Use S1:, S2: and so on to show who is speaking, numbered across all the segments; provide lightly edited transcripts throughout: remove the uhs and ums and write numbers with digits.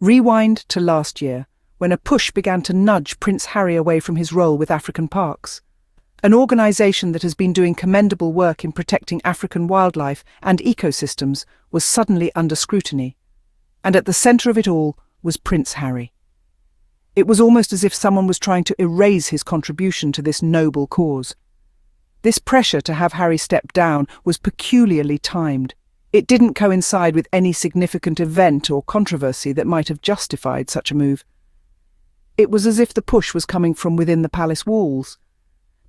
S1: Rewind to last year, when a push began to nudge Prince Harry away from his role with African Parks, an organisation that has been doing commendable work in protecting African wildlife and ecosystems was suddenly under scrutiny. And at the centre of it all was Prince Harry. It was almost as if someone was trying to erase his contribution to this noble cause. This pressure to have Harry step down was peculiarly timed. It didn't coincide with any significant event or controversy that might have justified such a move. It was as if the push was coming from within the palace walls.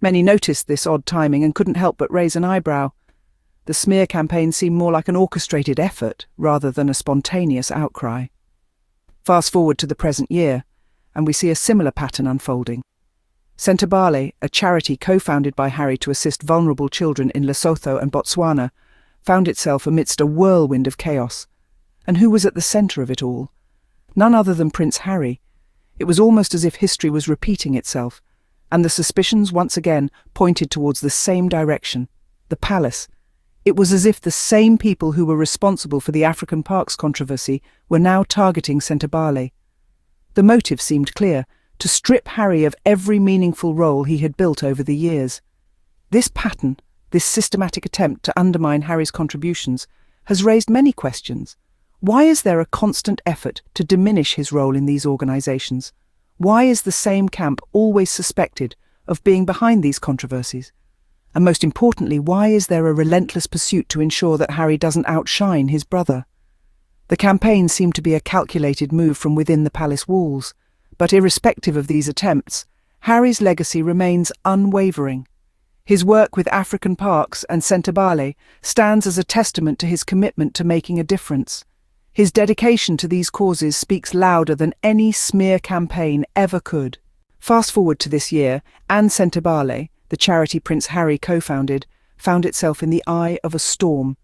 S1: Many noticed this odd timing and couldn't help but raise an eyebrow. The smear campaign seemed more like an orchestrated effort rather than a spontaneous outcry. Fast forward to the present year, and we see a similar pattern unfolding. Sentebale, a charity co-founded by Harry to assist vulnerable children in Lesotho and Botswana, found itself amidst a whirlwind of chaos. And who was at the centre of it all? None other than Prince Harry. It was almost as if history was repeating itself, and the suspicions once again pointed towards the same direction, the palace. It was as if the same people who were responsible for the African Parks controversy were now targeting Sentebale. The motive seemed clear: to strip Harry of every meaningful role he had built over the years. This pattern, this systematic attempt to undermine Harry's contributions, has raised many questions. Why is there a constant effort to diminish his role in these organisations? Why is the same camp always suspected of being behind these controversies? And most importantly, why is there a relentless pursuit to ensure that Harry doesn't outshine his brother? The campaign seemed to be a calculated move from within the palace walls, but irrespective of these attempts, Harry's legacy remains unwavering. His work with African Parks and Sentebale stands as a testament to his commitment to making a difference. His dedication to these causes speaks louder than any smear campaign ever could. Fast forward to this year, and Sentebale, the charity Prince Harry co-founded, found itself in the eye of a storm.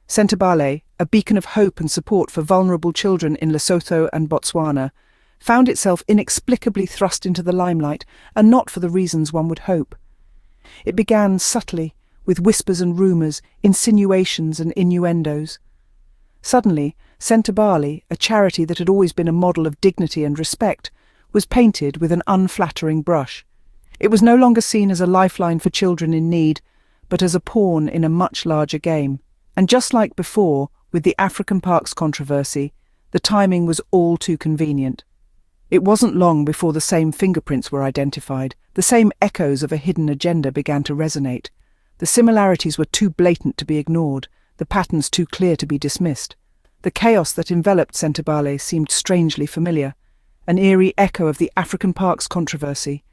S1: Sentebale, a beacon of hope and support for vulnerable children in Lesotho and Botswana, found itself inexplicably thrust into the limelight, and not for the reasons one would hope. It began subtly, with whispers and rumours, insinuations and innuendos. Suddenly, Sentebale, a charity that had always been a model of dignity and respect, was painted with an unflattering brush. It was no longer seen as a lifeline for children in need, but as a pawn in a much larger game. And just like before, with the African Parks controversy, the timing was all too convenient. It wasn't long before the same fingerprints were identified, the same echoes of a hidden agenda began to resonate. The similarities were too blatant to be ignored, the patterns too clear to be dismissed. The chaos that enveloped Sentebale seemed strangely familiar, an eerie echo of the African Parks controversy.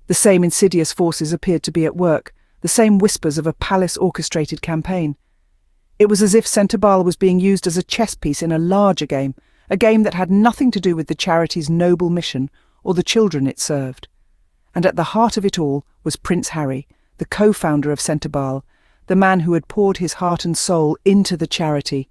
S1: The same insidious forces appeared to be at work, the same whispers of a palace-orchestrated campaign. It was as if Sentebale was being used as a chess piece in a larger game, a game that had nothing to do with the charity's noble mission or the children it served. And at the heart of it all was Prince Harry, the co-founder of Sentebale, the man who had poured his heart and soul into the charity.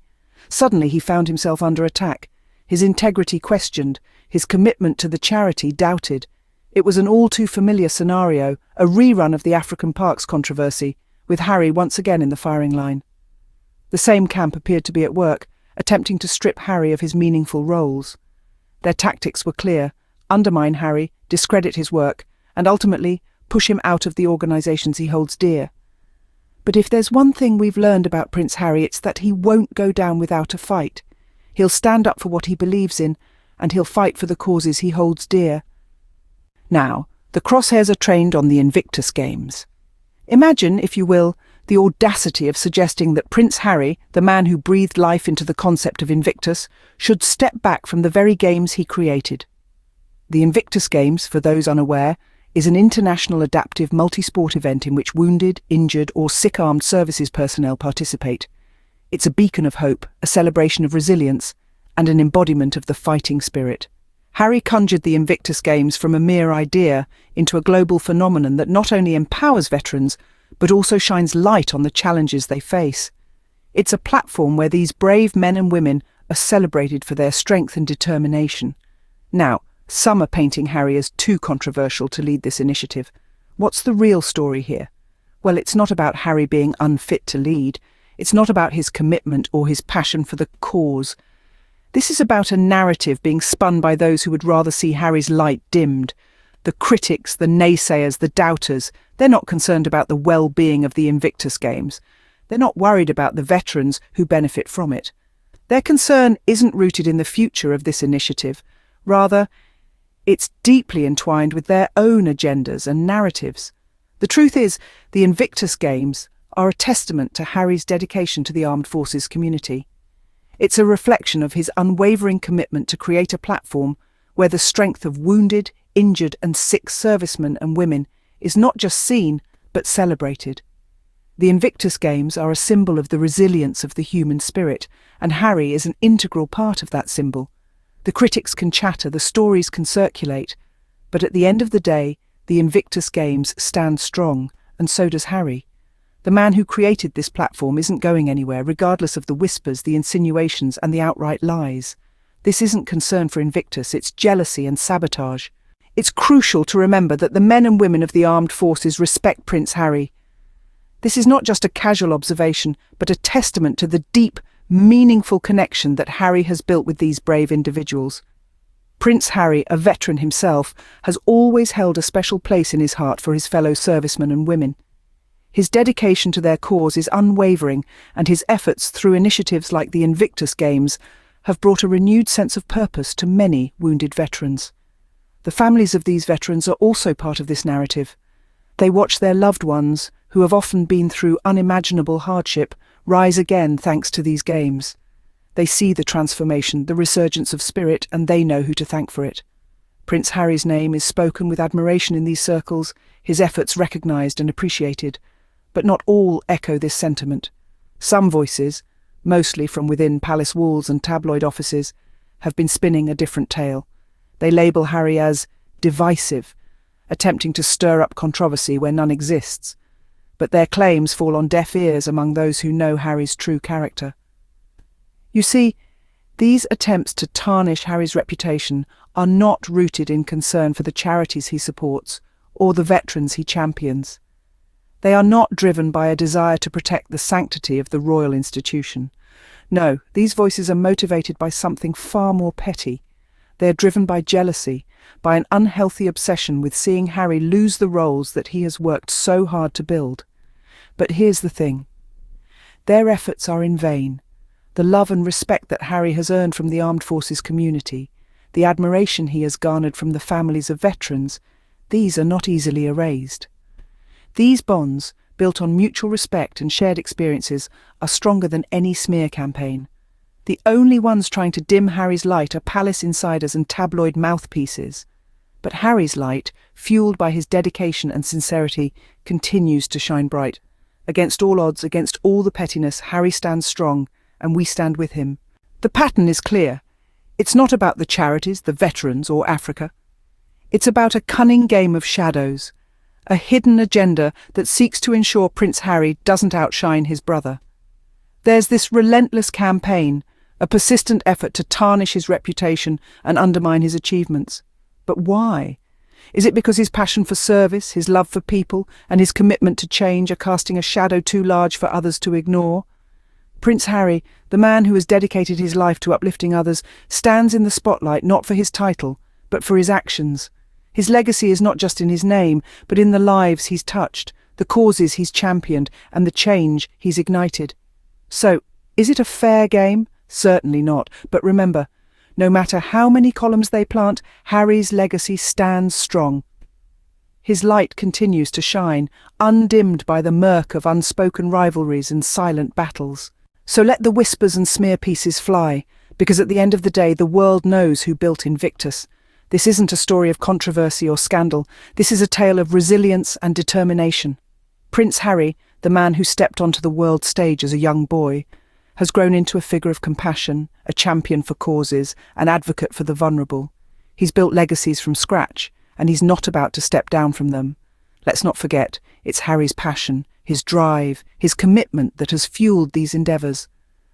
S1: Suddenly he found himself under attack, his integrity questioned, his commitment to the charity doubted. It was an all-too-familiar scenario, a rerun of the African Parks controversy, with Harry once again in the firing line. The same camp appeared to be at work, attempting to strip Harry of his meaningful roles. Their tactics were clear: undermine Harry, discredit his work, and ultimately push him out of the organisations he holds dear. But if there's one thing we've learned about Prince Harry, it's that he won't go down without a fight. He'll stand up for what he believes in, and he'll fight for the causes he holds dear. Now, the crosshairs are trained on the Invictus Games. Imagine, if you will, the audacity of suggesting that Prince Harry, the man who breathed life into the concept of Invictus, should step back from the very games he created. The Invictus Games, for those unaware, is an international adaptive multi-sport event in which wounded, injured or sick armed services personnel participate. It's a beacon of hope, a celebration of resilience, and an embodiment of the fighting spirit. Harry conjured the Invictus Games from a mere idea into a global phenomenon that not only empowers veterans, but also shines light on the challenges they face. It's a platform where these brave men and women are celebrated for their strength and determination. Now, some are painting Harry as too controversial to lead this initiative. What's the real story here? Well, it's not about Harry being unfit to lead. It's not about his commitment or his passion for the cause. This is about a narrative being spun by those who would rather see Harry's light dimmed. The critics, the naysayers, the doubters, they're not concerned about the well-being of the Invictus Games. They're not worried about the veterans who benefit from it. Their concern isn't rooted in the future of this initiative. Rather, it's deeply entwined with their own agendas and narratives. The truth is, the Invictus Games are a testament to Harry's dedication to the armed forces community. It's a reflection of his unwavering commitment to create a platform where the strength of wounded, injured and sick servicemen and women is not just seen, but celebrated. The Invictus Games are a symbol of the resilience of the human spirit, and Harry is an integral part of that symbol. The critics can chatter, the stories can circulate, but at the end of the day, the Invictus Games stand strong, and so does Harry. The man who created this platform isn't going anywhere, regardless of the whispers, the insinuations and the outright lies. This isn't concern for Invictus, it's jealousy and sabotage. It's crucial to remember that the men and women of the armed forces respect Prince Harry. This is not just a casual observation, but a testament to the deep, meaningful connection that Harry has built with these brave individuals. Prince Harry, a veteran himself, has always held a special place in his heart for his fellow servicemen and women. His dedication to their cause is unwavering, and his efforts through initiatives like the Invictus Games have brought a renewed sense of purpose to many wounded veterans. The families of these veterans are also part of this narrative. They watch their loved ones, who have often been through unimaginable hardship, rise again thanks to these games. They see the transformation, the resurgence of spirit, and they know who to thank for it. Prince Harry's name is spoken with admiration in these circles, his efforts recognised and appreciated. But not all echo this sentiment. Some voices, mostly from within palace walls and tabloid offices, have been spinning a different tale. They label Harry as divisive, attempting to stir up controversy where none exists. But their claims fall on deaf ears among those who know Harry's true character. You see, these attempts to tarnish Harry's reputation are not rooted in concern for the charities he supports or the veterans he champions. They are not driven by a desire to protect the sanctity of the royal institution. No, these voices are motivated by something far more petty. They are driven by jealousy, by an unhealthy obsession with seeing Harry lose the roles that he has worked so hard to build. But here's the thing. Their efforts are in vain. The love and respect that Harry has earned from the armed forces community, the admiration he has garnered from the families of veterans, these are not easily erased. These bonds, built on mutual respect and shared experiences, are stronger than any smear campaign. The only ones trying to dim Harry's light are palace insiders and tabloid mouthpieces. But Harry's light, fueled by his dedication and sincerity, continues to shine bright. Against all odds, against all the pettiness, Harry stands strong, and we stand with him. The pattern is clear. It's not about the charities, the veterans, or Africa. It's about a cunning game of shadows, a hidden agenda that seeks to ensure Prince Harry doesn't outshine his brother. There's this relentless campaign, a persistent effort to tarnish his reputation and undermine his achievements. But why? Is it because his passion for service, his love for people, and his commitment to change are casting a shadow too large for others to ignore? Prince Harry, the man who has dedicated his life to uplifting others, stands in the spotlight not for his title, but for his actions. His legacy is not just in his name, but in the lives he's touched, the causes he's championed, and the change he's ignited. So, is it a fair game? Certainly not. But remember, no matter how many columns they plant, Harry's legacy stands strong. His light continues to shine, undimmed by the murk of unspoken rivalries and silent battles. So let the whispers and smear pieces fly, because at the end of the day, the world knows who built Invictus. This isn't a story of controversy or scandal. This is a tale of resilience and determination. Prince Harry, the man who stepped onto the world stage as a young boy, has grown into a figure of compassion, a champion for causes, an advocate for the vulnerable. He's built legacies from scratch, and he's not about to step down from them. Let's not forget, it's Harry's passion, his drive, his commitment that has fueled these endeavours.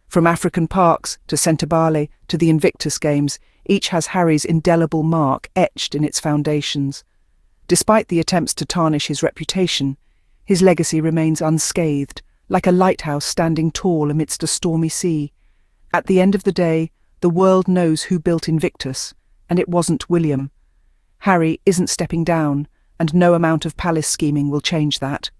S1: From African parks to Sentebale to the Invictus Games, each has Harry's indelible mark etched in its foundations. Despite the attempts to tarnish his reputation, his legacy remains unscathed, like a lighthouse standing tall amidst a stormy sea. At the end of the day, The world knows who built Invictus, and it wasn't William. Harry isn't stepping down, and no amount of palace scheming will change that.